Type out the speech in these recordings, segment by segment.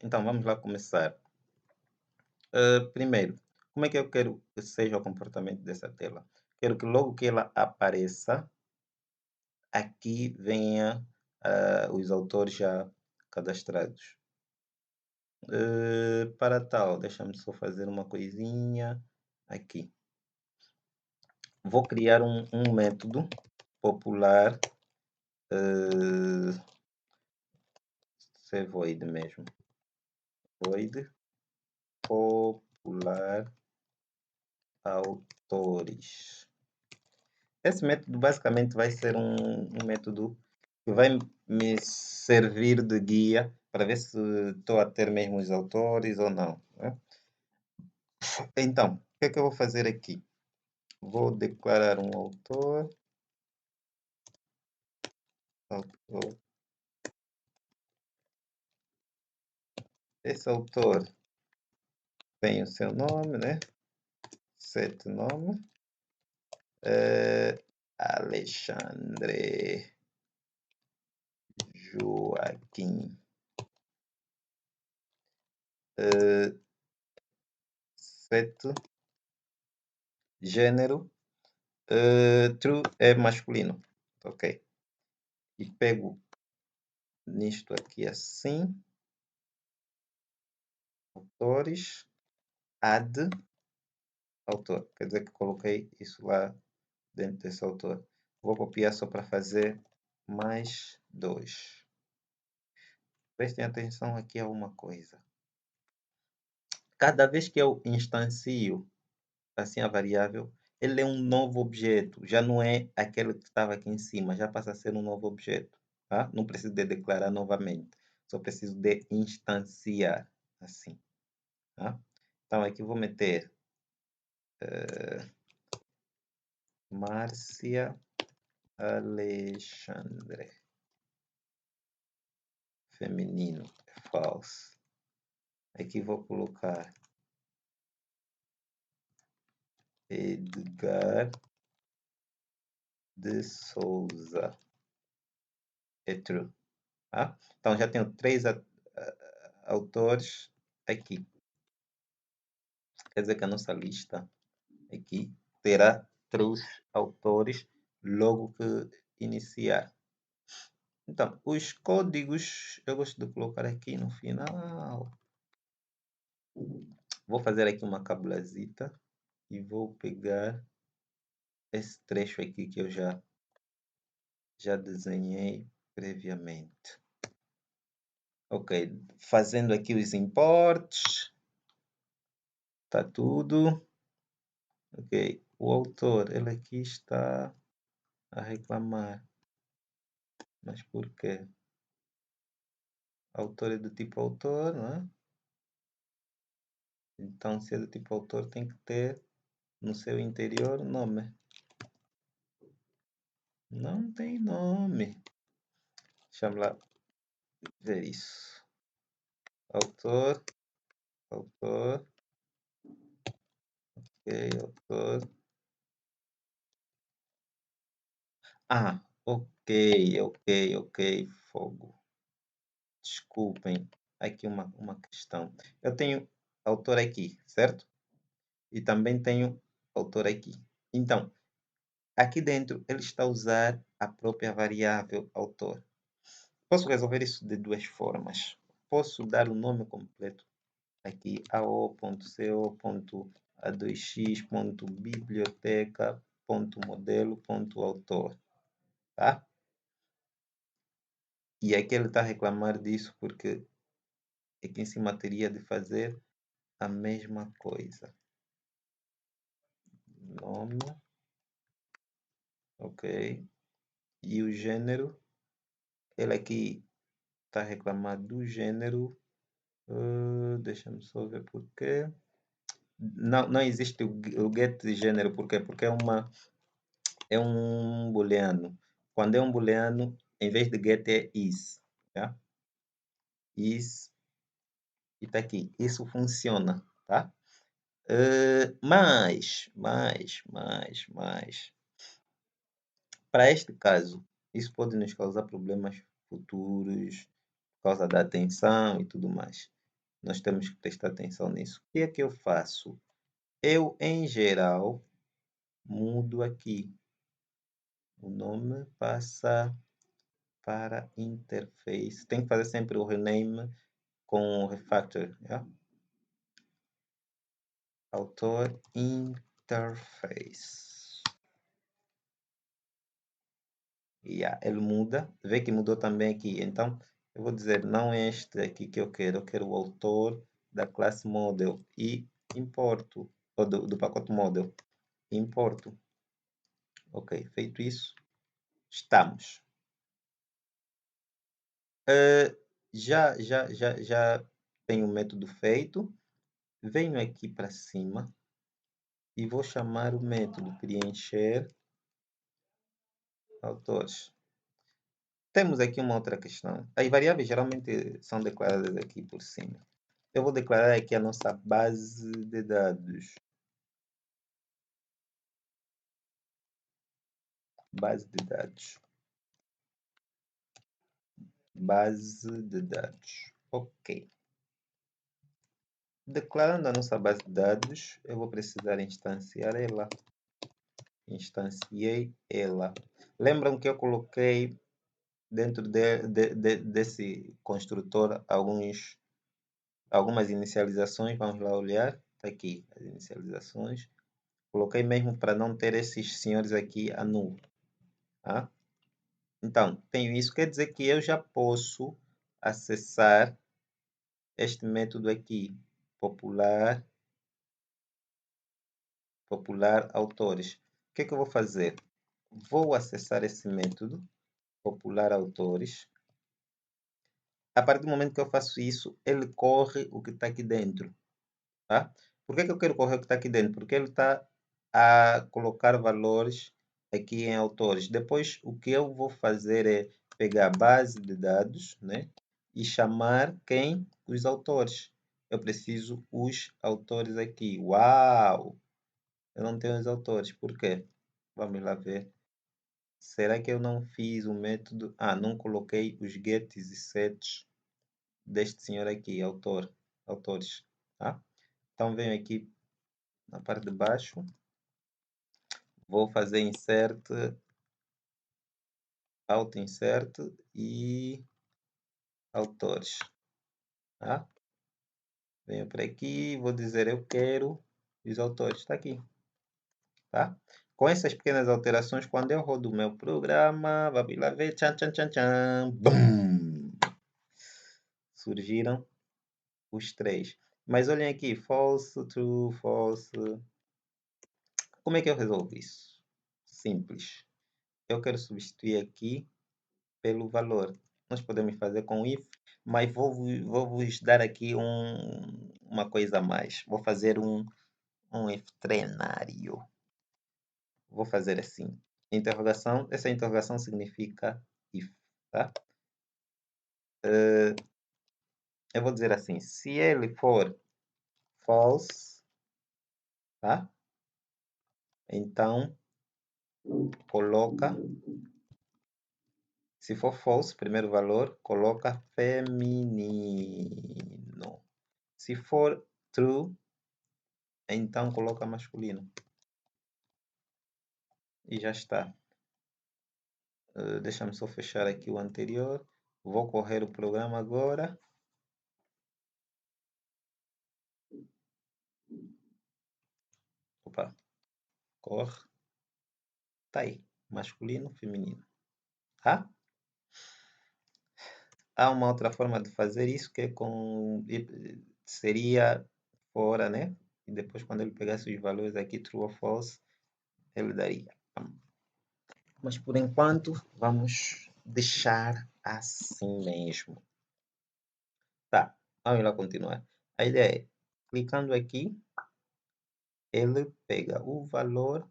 Então, vamos lá começar. Primeiro, como é que eu quero que seja o comportamento dessa tela? Quero que logo que ela apareça, aqui venha os autores já cadastrados. Para tal, deixa-me só fazer uma coisinha aqui. Vou criar um método popular, uh, se é void mesmo, void popular autores. Esse método basicamente vai ser um método que vai me servir de guia para ver se estou a ter mesmo os autores ou não, né? Então, o que é que eu vou fazer aqui? Vou declarar um autor. Esse autor tem o seu nome, né? Set nome. Alexandre Joaquim. Set gênero. True é masculino. Ok. E pego nisto aqui assim. Autores. Add autor. Quer dizer que coloquei isso lá dentro desse autor. Vou copiar só para fazer mais 2. Prestem atenção aqui a uma coisa. Cada vez que eu instancio assim a variável, ele é um novo objeto. Já não é aquele que estava aqui em cima, já passa a ser um novo objeto. Tá? Não preciso de declarar novamente. Só preciso de instanciar. Assim. Tá? Então aqui vou meter Márcia Alexandre. Feminino. False. Aqui vou colocar Edgar de Souza. É true. Tá? Então já tenho 3 autores aqui. Quer dizer que a nossa lista aqui terá 3 autores logo que iniciar. Então, os códigos eu gosto de colocar aqui no final. Vou fazer aqui uma cabulazita e vou pegar esse trecho aqui que eu já desenhei previamente. Ok, fazendo aqui os imports, está tudo. Ok, o autor, ele aqui está a reclamar. Mas por quê? Autor é do tipo autor, não é? Então, se é do tipo autor, tem que ter no seu interior nome. Não tem nome. Deixa lá ver isso. Autor, autor, ok, autor. Ah, ok, fogo. Desculpem, aqui uma questão. Eu tenho autor aqui, certo? E também tenho autor aqui. Então, aqui dentro ele está a usar a própria variável autor. Posso resolver isso de 2 formas. Posso dar o nome completo aqui ao.co.a2x.biblioteca.modelo.autor, tá? E aqui ele está a reclamar disso porque aqui em cima teria de fazer a mesma coisa. Nome, ok. E o gênero, ele aqui está a reclamar do gênero. Deixa-me só ver porquê. Não existe o get de gênero, por quê? Porque é um booleano. Quando é um booleano, em vez de get é is. Tá? Is, e está aqui. Isso funciona, tá? Mas, para este caso, isso pode nos causar problemas futuros, causa da atenção e tudo mais. Nós temos que prestar atenção nisso. O que é que eu faço? Eu, em geral, mudo aqui. O nome passa para interface. Tem que fazer sempre o rename com o refactor. Yeah? Autor interface. Yeah, ele muda. Vê que mudou também aqui. Então, eu vou dizer, não é este aqui que eu quero. Eu quero o autor da classe model. E importo. Ou do pacote model. Importo. Ok, feito isso. Estamos. Já tenho o método feito. Venho aqui para cima e vou chamar o método preencher autores. Temos aqui uma outra questão. As variáveis geralmente são declaradas aqui por cima. Eu vou declarar aqui a nossa base de dados. Base de dados. Base de dados. Ok. Declarando a nossa base de dados, eu vou precisar instanciar ela. Instanciei ela. Lembram que eu coloquei dentro desse construtor algumas inicializações? Vamos lá olhar. Está aqui as inicializações. Coloquei mesmo para não ter esses senhores aqui a null. Tá? Então, tenho isso. Quer dizer que eu já posso acessar este método aqui. Popular autores. O que é que eu vou fazer? Vou acessar esse método, popular autores. A partir do momento que eu faço isso, ele corre o que está aqui dentro. Tá? Por que eu quero correr o que está aqui dentro? Porque ele está a colocar valores aqui em autores. Depois, o que eu vou fazer é pegar a base de dados, né? E chamar quem? Os autores. Eu preciso os autores aqui. Uau! Eu não tenho os autores. Por quê? Vamos lá ver. Será que eu não fiz o método? Ah, não coloquei os gets e sets deste senhor aqui, autores. Tá? Então venho aqui na parte de baixo, vou fazer insert, auto insert e autores. Tá? Venho para aqui, vou dizer eu quero os autores. Está aqui. Tá? Com essas pequenas alterações, quando eu rodo o meu programa, vamos lá ver, tchan, tchan, tchan, tchan, bum! Surgiram os três. Mas olhem aqui, false, true, false. Como é que eu resolvo isso? Simples. Eu quero substituir aqui pelo valor. Nós podemos fazer com if, mas vou-vos dar aqui uma coisa a mais. Vou fazer um if trenário. Vou fazer assim. Interrogação. Essa interrogação significa if. Tá? Eu vou dizer assim. Se ele for false, tá? Então, coloca. Se for false, primeiro valor, coloca feminino. Se for true, então coloca masculino. E já está. Deixa-me só fechar aqui o anterior. Vou correr o programa agora. Opa, corre. Tá aí. Masculino, feminino. Tá? Há uma outra forma de fazer isso que é com. Seria fora, né? E depois, quando ele pegasse os valores aqui, true ou false, ele daria. Mas por enquanto, vamos deixar assim mesmo. Tá, vamos lá continuar. A ideia é, clicando aqui, ele pega o valor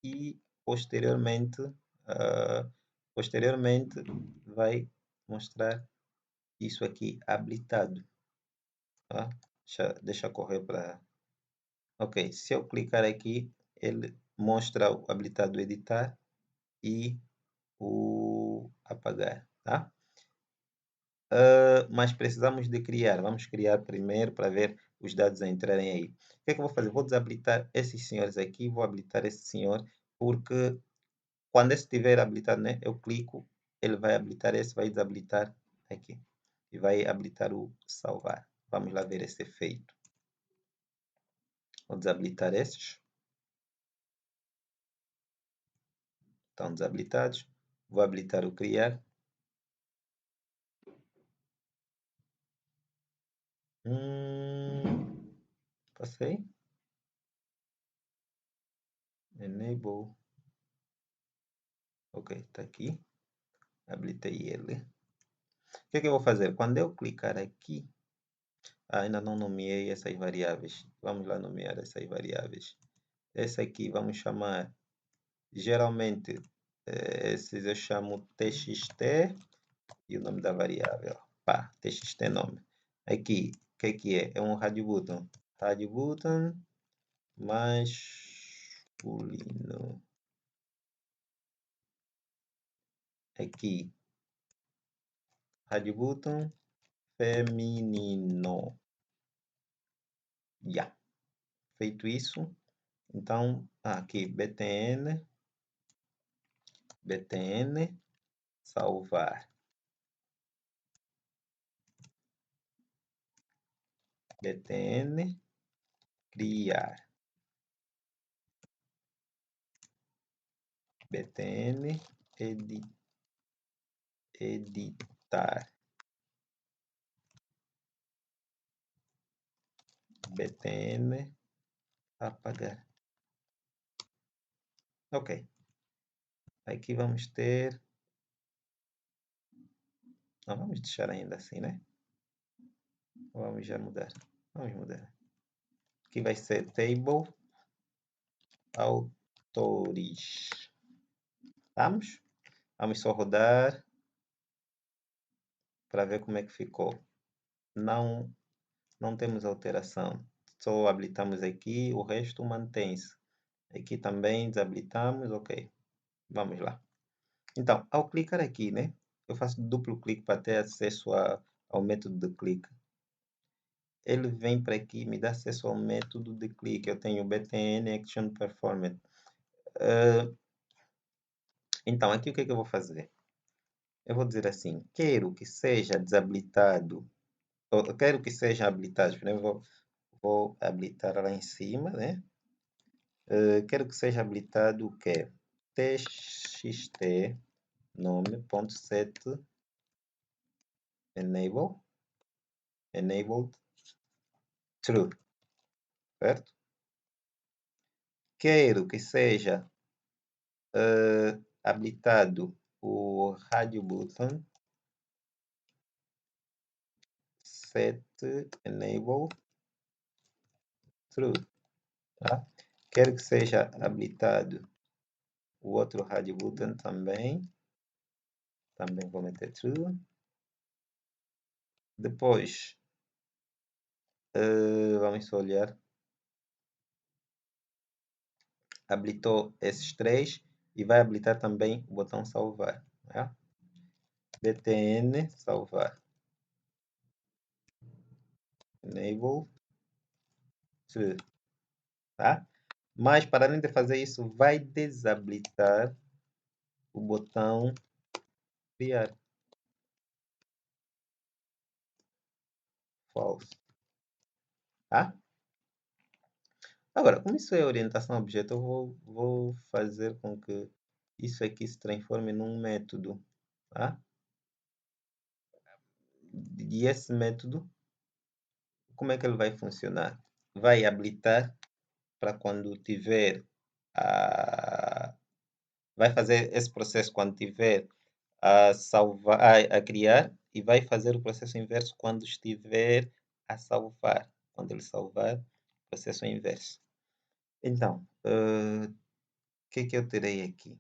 e posteriormente vai mostrar isso aqui habilitado. Tá? Deixa correr para... Ok, se eu clicar aqui, ele mostra o habilitado editar e o apagar, tá? mas precisamos de criar. Vamos criar primeiro para ver os dados a entrarem aí. O que é que eu vou fazer? Vou desabilitar esses senhores aqui, vou habilitar esse senhor, porque quando esse estiver habilitado, né, eu clico, ele vai habilitar esse, vai desabilitar aqui. E vai habilitar o salvar. Vamos lá ver esse efeito. Vou desabilitar esses. Estão desabilitados. Vou habilitar o criar. Passei. Enable. Ok, está aqui. Habilitei ele. O que é que eu vou fazer? Quando eu clicar aqui, ainda não nomeei essas variáveis. Vamos lá nomear essas variáveis. Essa aqui vamos chamar, geralmente, esses eu chamo txt e o nome da variável. Pá, txt nome. Aqui, o que é? É um radio button. Radio button masculino. Aqui, radio button feminino. Já. Feito isso, então, aqui, btn, salvar, btn, criar, btn, editar, btn, apagar. Ok. Aqui vamos ter... Não, vamos deixar ainda assim, né? Vamos já mudar. Vamos mudar. Aqui vai ser table autores. Vamos? Vamos só rodar para ver como é que ficou. Não temos alteração. Só habilitamos aqui, o resto mantém-se. Aqui também desabilitamos, ok. Vamos lá. Então, ao clicar aqui, né? Eu faço duplo clique para ter acesso ao método de clique. Ele vem para aqui e me dá acesso ao método de clique. Eu tenho btn action performance. Então, aqui o que é que eu vou fazer? Eu vou dizer assim, quero que seja desabilitado, ou quero que seja habilitado. Primeiro vou habilitar lá em cima, né? Quero que seja habilitado o quê? txt nome.set enabled true, certo? Quero que seja habilitado o radio button set enable true, tá? Quero que seja habilitado o outro radio button também vou meter true. Depois, vamos só olhar. Habilitou esses três e vai habilitar também o botão salvar. Né? btn salvar. Enable to. Tá? Mas, para além de fazer isso, vai desabilitar o botão criar. False. Tá? Agora, como isso é orientação a objeto, eu vou fazer com que isso aqui se transforme num método. Tá? E esse método, como é que ele vai funcionar? Vai habilitar para quando tiver vai fazer esse processo quando tiver a salvar, a criar, e vai fazer o processo inverso quando estiver a salvar. Quando ele salvar, processo inverso. Então, o que é que eu terei aqui?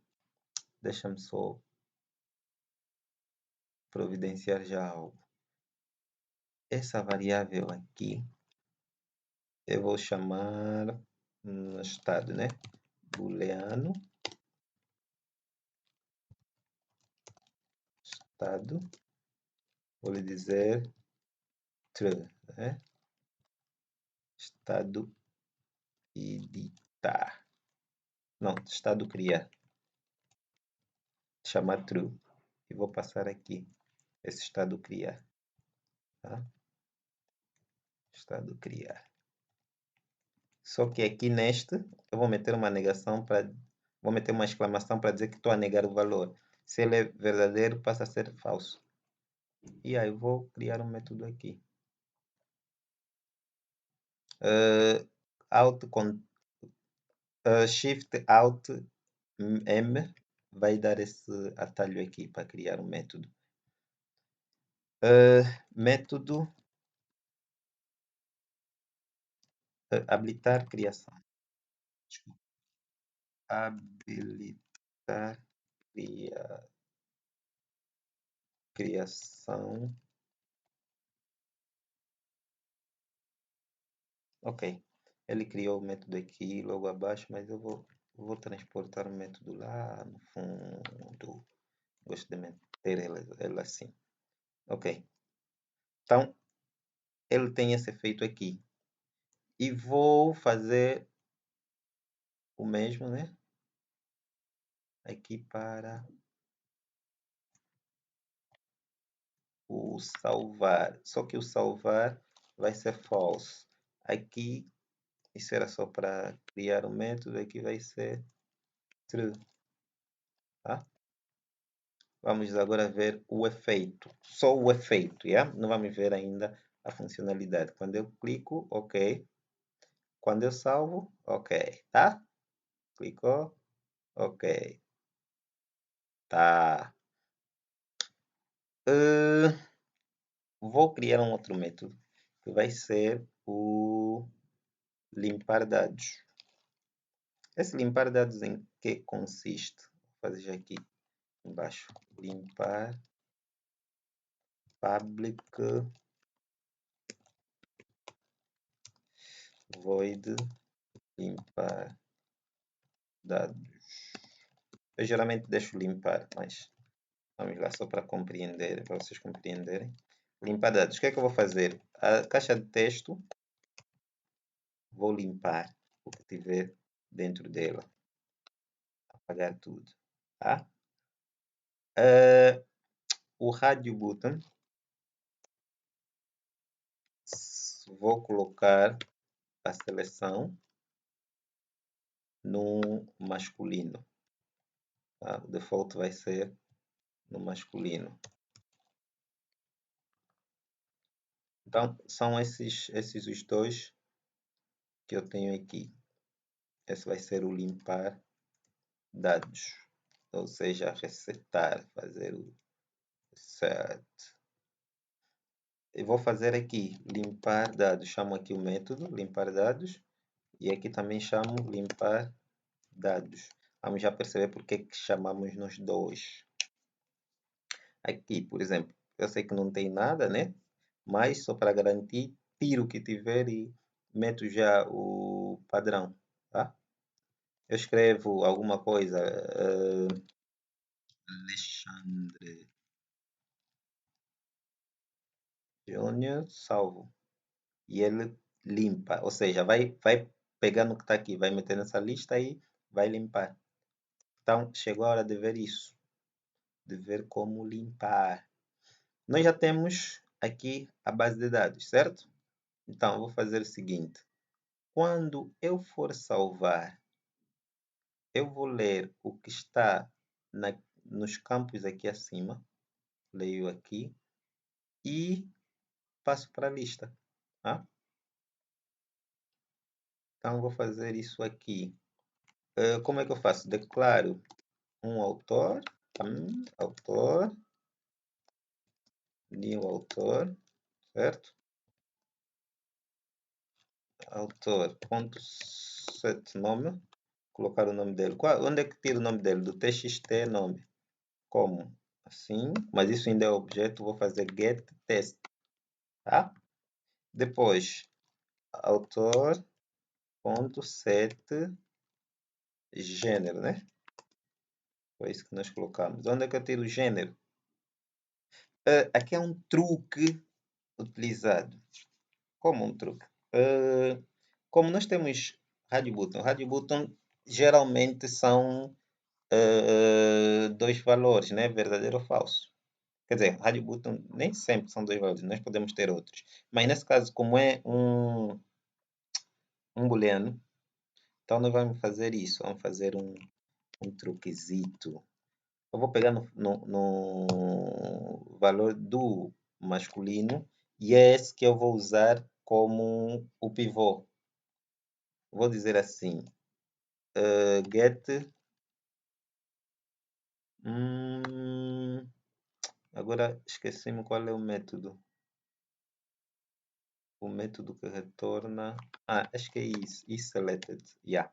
Deixa-me só providenciar já algo. Essa variável aqui, eu vou chamar estado, né? Booleano estado vou lhe dizer true, né? Estado editar. Não, estado criar. Chamar true. E vou passar aqui esse estado criar. Tá? Estado criar. Só que aqui neste, eu vou meter uma negação para... Vou meter uma exclamação para dizer que estou a negar o valor. Se ele é verdadeiro, passa a ser falso. E aí, vou criar um método aqui. Shift Alt M vai dar esse atalho aqui para criar um método. Método habilitar criação. Desculpa. Habilitar criação. Ok. Ele criou o método aqui logo abaixo, mas eu vou transportar o método lá no fundo. Gosto de meter ele assim. Ok. Então, ele tem esse efeito aqui. E vou fazer o mesmo, né? Aqui para o salvar. Só que o salvar vai ser false. Aqui, isso era só para criar um método. Aqui vai ser true. Tá? Vamos agora ver o efeito. Só o efeito, yeah? Não vamos ver ainda a funcionalidade. Quando eu clico, ok. Quando eu salvo, ok. Tá? Clicou, ok. Tá. Vou criar um outro método que vai ser o limpar dados. Esse limpar dados em que consiste? Vou fazer já aqui embaixo. Limpar public void limpar dados. Eu geralmente deixo limpar, mas vamos lá só para compreender, para vocês compreenderem. Limpar dados. O que é que eu vou fazer? A caixa de texto, vou limpar o que tiver dentro dela. Apagar tudo. Tá? O radio button, vou colocar a seleção no masculino. Tá? O default vai ser no masculino. Então, são esses os dois que eu tenho aqui. Esse vai ser o limpar dados, ou seja, resetar, fazer o reset. Eu vou fazer aqui limpar dados, chamo aqui o método limpar dados e aqui também chamo limpar dados. Vamos já perceber porque que chamamos nos dois. Aqui, por exemplo, eu sei que não tem nada, né? Mas só para garantir, tiro o que tiver e meto já o padrão, tá? Eu escrevo alguma coisa, Alexandre Júnior, salvo. E ele limpa, ou seja, vai pegar no que está aqui, vai meter nessa lista e vai limpar. Então, chegou a hora de ver isso, de ver como limpar. Nós já temos aqui a base de dados, certo? Então, eu vou fazer o seguinte. Quando eu for salvar, eu vou ler o que está nos campos aqui acima. Leio aqui e passo para a lista. Tá? Então, vou fazer isso aqui. Como é que eu faço? Declaro um autor, autor, new autor, certo? Autor, ponto set nome, colocar o nome dele. Onde é que tiro o nome dele? Do txt nome. Como? Assim, mas isso ainda é objeto, vou fazer get test, tá? Depois, autor, ponto set gênero, né? Foi isso que nós colocamos. Onde é que eu tiro o gênero? Aqui é um truque utilizado. Como um truque? Como nós temos rádio button geralmente são dois valores, né? Verdadeiro ou falso. Quer dizer, rádio button nem sempre são dois valores, nós podemos ter outros. Mas nesse caso, como é um booleano, então nós vamos fazer isso. Vamos fazer um truquezito. Eu vou pegar no valor do masculino e é esse que eu vou usar como o pivô. Vou dizer assim, get agora esqueci-me qual é o método. O método que retorna. Acho que é isso. Selected. Yeah.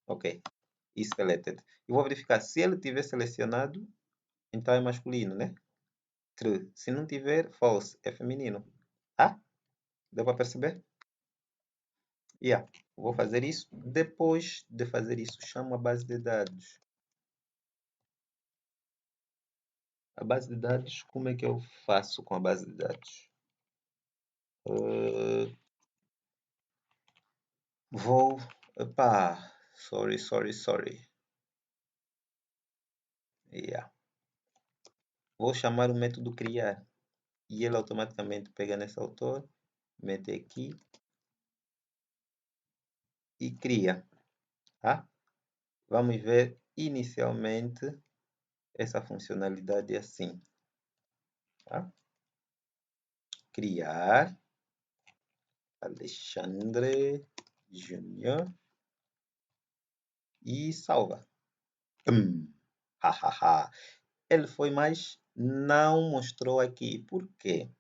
Ok. Selected. Eu vou verificar se ele tiver selecionado, então é masculino, né? True. Se não tiver, false. É feminino. Deu para perceber? Yeah. Vou fazer isso. Depois de fazer isso, chamo a base de dados. A base de dados, como é que eu faço com a base de dados? Vou. Epá, sorry. Yeah. Vou chamar o método criar. E ele automaticamente pega nesse autor, mete aqui e cria. Tá? Vamos ver inicialmente essa funcionalidade assim. Tá? Criar Alexandre Júnior e salva. Hahaha. Ele foi, mas não mostrou aqui. Por quê?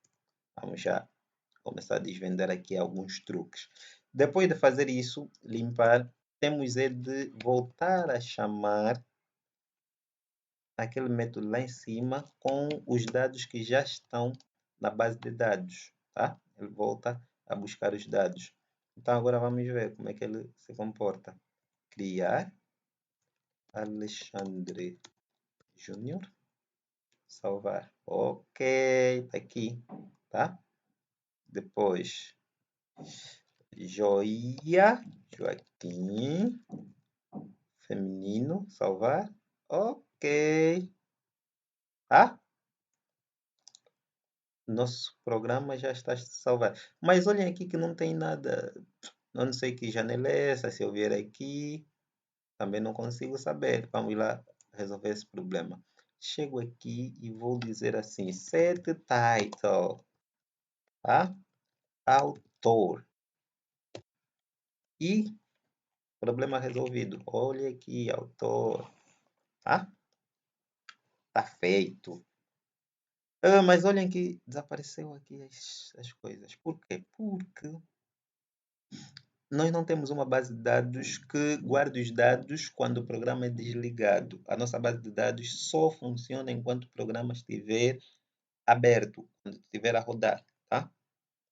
Vamos já começar a desvendar aqui alguns truques. Depois de fazer isso, limpar, temos de voltar a chamar aquele método lá em cima com os dados que já estão na base de dados, tá? Ele volta a buscar os dados. Então agora vamos ver como é que ele se comporta. Criar Alexandre Júnior, salvar. Ok, tá aqui, tá? Depois Joaquim, feminino, salvar. Ok, tá? Nosso programa já está salvado. Mas olhem aqui que não tem nada. Eu não sei que janela é essa. Se eu vier aqui, também não consigo saber. Vamos lá resolver esse problema. Chego aqui e vou dizer assim: set title, tá? Autor. E problema resolvido. Olha aqui, autor. Tá? Tá feito. Mas olhem que desapareceu aqui as coisas. Por quê? Porque nós não temos uma base de dados que guarde os dados quando o programa é desligado. A nossa base de dados só funciona enquanto o programa estiver aberto, quando estiver a rodar, tá?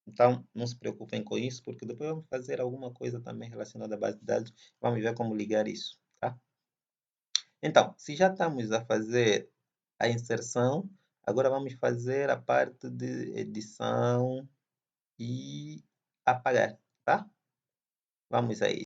Então, não se preocupem com isso, porque depois vamos fazer alguma coisa também relacionada à base de dados. Vamos ver como ligar isso, tá? Então, se já estamos a fazer a inserção, agora vamos fazer a parte de edição e apagar, tá? Vamos aí.